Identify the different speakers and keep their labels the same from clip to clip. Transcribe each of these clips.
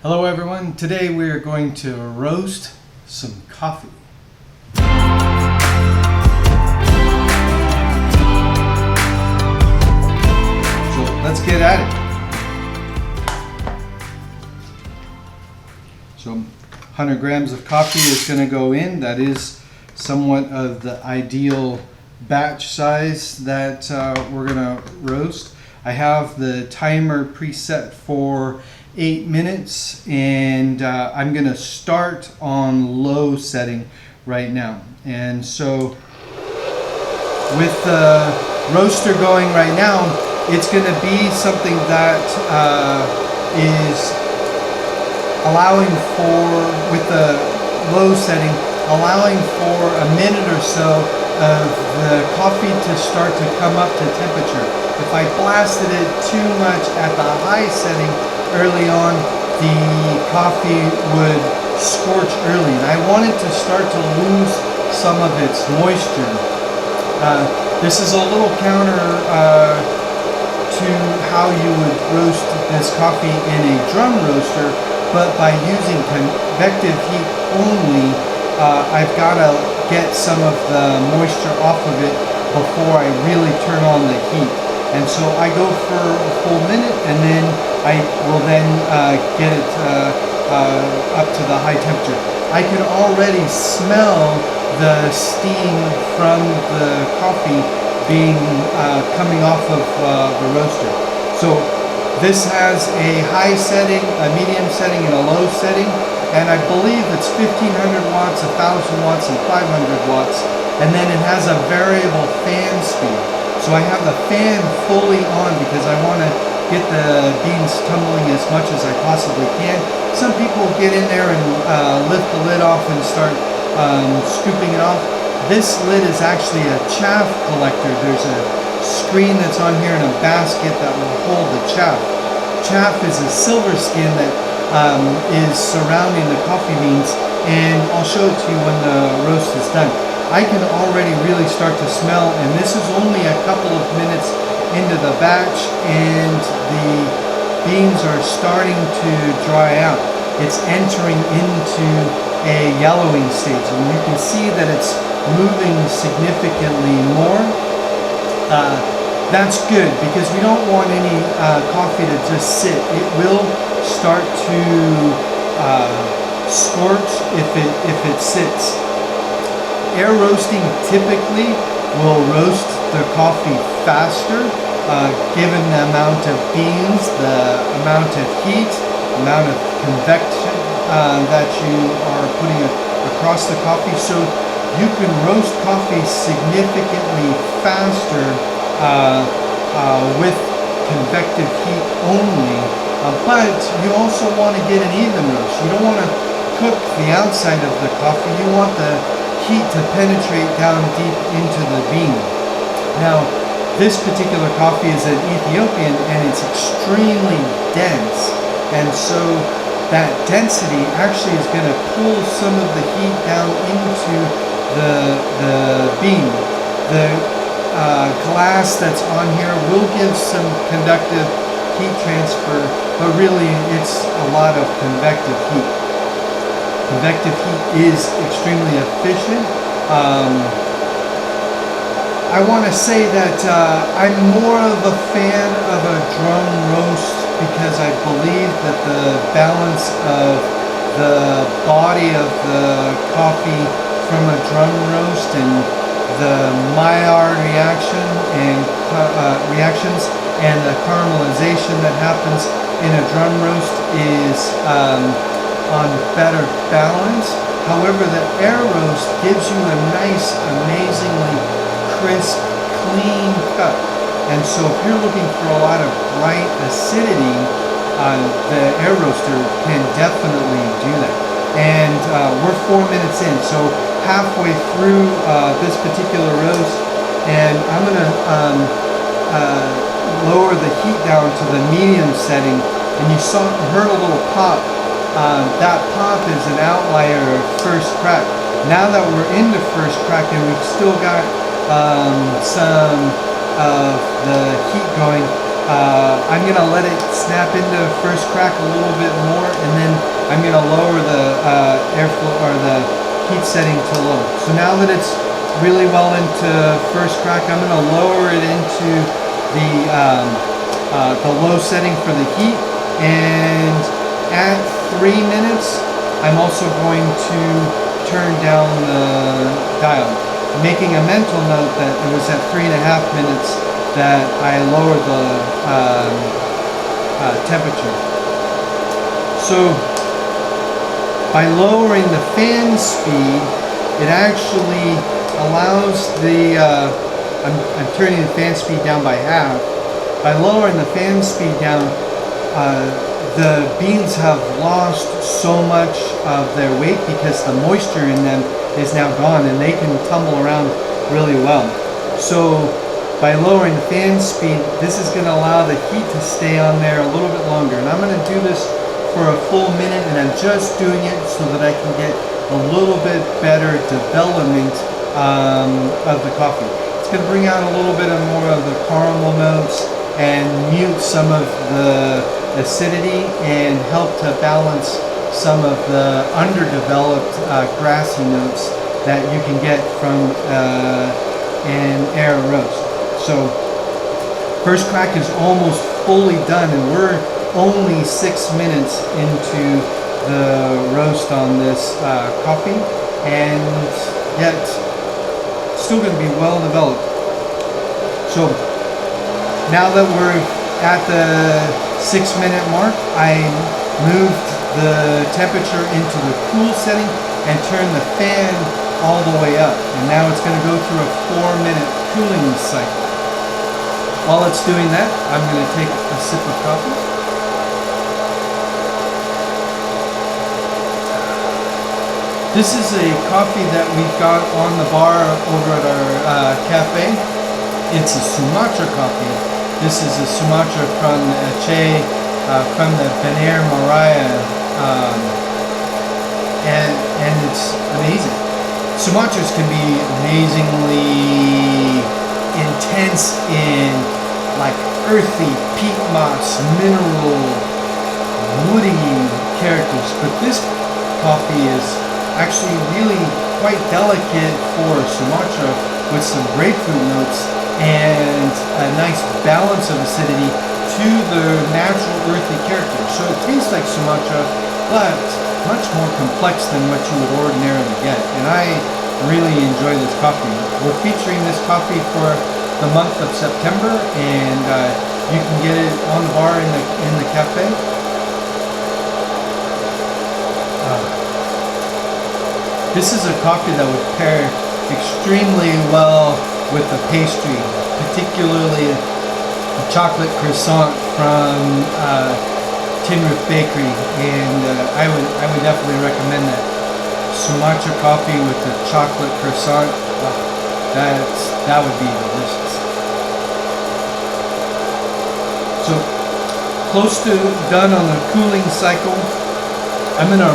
Speaker 1: Hello everyone, today we are going to roast some coffee. So let's get at it. So 100 grams of coffee is going to go in. That is somewhat of the ideal batch size that we're going to roast. I have the timer preset for 8 minutes, and I'm going to start on low setting right now. And so with the roaster going right now, it's going to be something that is allowing for, with the low setting, allowing for a minute or so of the coffee to start to come up to temperature. If I blasted it too much at the high setting early on, the coffee would scorch early, and I wanted to start to lose some of its moisture. This is a little counter to how you would roast this coffee in a drum roaster, but by using convective heat only, I've got to get some of the moisture off of it before I really turn on the heat. And so I go for a full minute, and then I will then get it up to the high temperature. I can already smell the steam from the coffee being coming off of the roaster. So this has a high setting, a medium setting, and a low setting, and I believe it's 1500 watts, 1000 watts, and 500 watts, and then it has a variable fan speed. So I have the fan fully on because I want to get the beans tumbling as much as I possibly can. Some people get in there and lift the lid off and start scooping it off. This lid is actually a chaff collector. There's a screen that's on here and a basket that will hold the chaff. Chaff is a silver skin that is surrounding the coffee beans, and I'll show it to you when the roast is done. I can already really start to smell, and this is only a couple of minutes into the batch, and the beans are starting to dry out. It's entering into a yellowing stage, and you can see that it's moving significantly more. That's good because we don't want any coffee to just sit. It will start to scorch if it sits. Air roasting typically will roast the coffee faster, given the amount of beans, the amount of heat, amount of convection that you are putting across the coffee. So you can roast coffee significantly faster with convective heat only, but you also want to get an even roast. You don't want to cook the outside of the coffee. You want the heat to penetrate down deep into the bean. Now, this particular coffee is an Ethiopian, and it's extremely dense, and so that density actually is going to pull some of the heat down into the bean. The glass that's on here will give some conductive heat transfer, but really it's a lot of convective heat. Convective heat is extremely efficient. I want to say that I'm more of a fan of a drum roast because I believe that the balance of the body of the coffee from a drum roast and the Maillard reaction and reactions and the caramelization that happens in a drum roast is on better balance. However, the air roast gives you a nice, amazingly crisp, clean cut. And so if you're looking for a lot of bright acidity, the air roaster can definitely do that. And we're 4 minutes in, so halfway through this particular roast, and I'm going to lower the heat down to the medium setting, and you heard a little pop. That pop is an outlier of first crack. Now that we're into first crack and we've still got some of the heat going, I'm gonna let it snap into first crack a little bit more, and then I'm gonna lower the airflow or the heat setting to low. So now that it's really well into first crack, I'm gonna lower it into the low setting for the heat, and at 3 minutes, I'm also going to turn down the dial, making a mental note that it was at 3.5 minutes that I lowered the temperature. So by lowering the fan speed, it actually allows the, I'm turning the fan speed down by half. By lowering the fan speed down, the beans have lost so much of their weight because the moisture in them is now gone and they can tumble around really well. So by lowering the fan speed, this is going to allow the heat to stay on there a little bit longer. And I'm going to do this for a full minute, and I'm just doing it so that I can get a little bit better development of the coffee. It's going to bring out a little bit more of the caramel notes and mute some of the acidity and help to balance some of the underdeveloped grassy notes that you can get from an air roast. So first crack is almost fully done, and we're only 6 minutes into the roast on this coffee, and yet still going to be well developed. So now that we're at the 6-minute mark, I moved the temperature into the cool setting and turned the fan all the way up. And now it's going to go through a 4-minute cooling cycle. While it's doing that, I'm going to take a sip of coffee. This is a coffee that we've got on the bar over at our cafe. It's a Sumatra coffee. This is a Sumatra from Aceh, from the Bener Maria, and it's amazing. Sumatras can be amazingly intense in like earthy, peat moss, mineral, woody characters, but this coffee is actually really quite delicate for Sumatra with some grapefruit notes and a nice balance of acidity to the natural earthy character. So it tastes like Sumatra, but much more complex than what you would ordinarily get. And I really enjoy this coffee. We're featuring this coffee for the month of September, and you can get it on the bar in the cafe. This is a coffee that would pair extremely well with the pastry, particularly the chocolate croissant from Tin Roof Bakery, and I would definitely recommend that. Sumatra coffee with the chocolate croissant, that would be delicious. So close to done on the cooling cycle. I'm gonna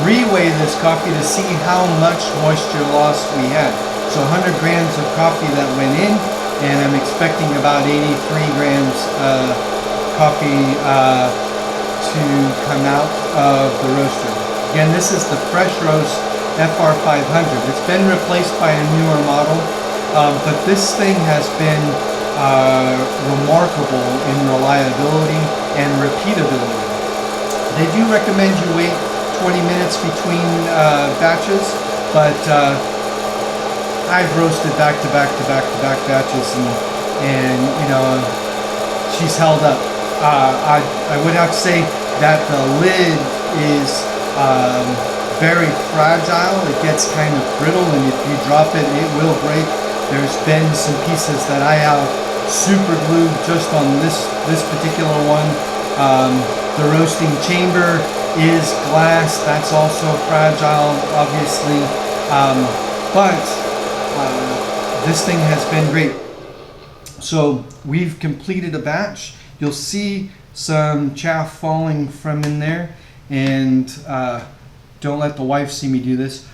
Speaker 1: reweigh this coffee to see how much moisture loss we had. So 100 grams of coffee that went in, and I'm expecting about 83 grams of coffee to come out of the roaster. Again, this is the Freshroast SR500. It's been replaced by a newer model, but this thing has been remarkable in reliability and repeatability. They do recommend you wait 20 minutes between batches, but I've roasted back to back batches, and you know, she's held up. I would have to say that the lid is very fragile. It gets kind of brittle, and if you drop it, it will break. There's been some pieces that I have super glued just on this particular one. The roasting chamber is glass. That's also fragile, obviously, but this thing has been great. So we've completed a batch. You'll see some chaff falling from in there, and don't let the wife see me do this.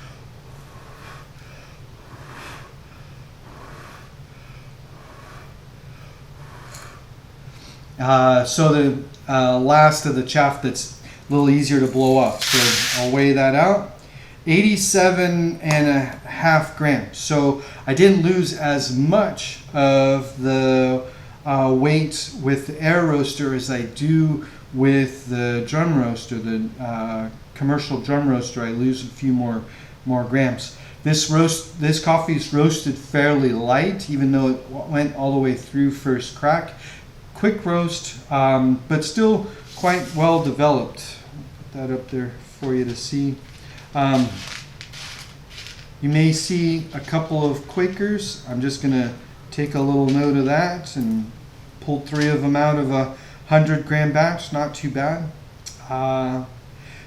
Speaker 1: so the last of the chaff that's a little easier to blow off. So I'll weigh that out. 87.5 grams. So I didn't lose as much of the weight with the air roaster as I do with the drum roaster, the commercial drum roaster. I lose a few more grams. This coffee is roasted fairly light, even though it went all the way through first crack. Quick roast, but still quite well developed. Put that up there for you to see. You may see a couple of Quakers. I'm just going to take a little note of that and pull 3 of them out of a 100-gram batch. Not too bad.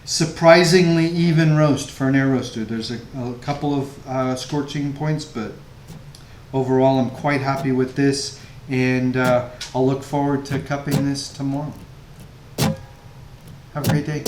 Speaker 1: Surprisingly even roast for an air roaster. There's a couple of scorching points, but overall I'm quite happy with this, and I'll look forward to cupping this tomorrow. Have a great day.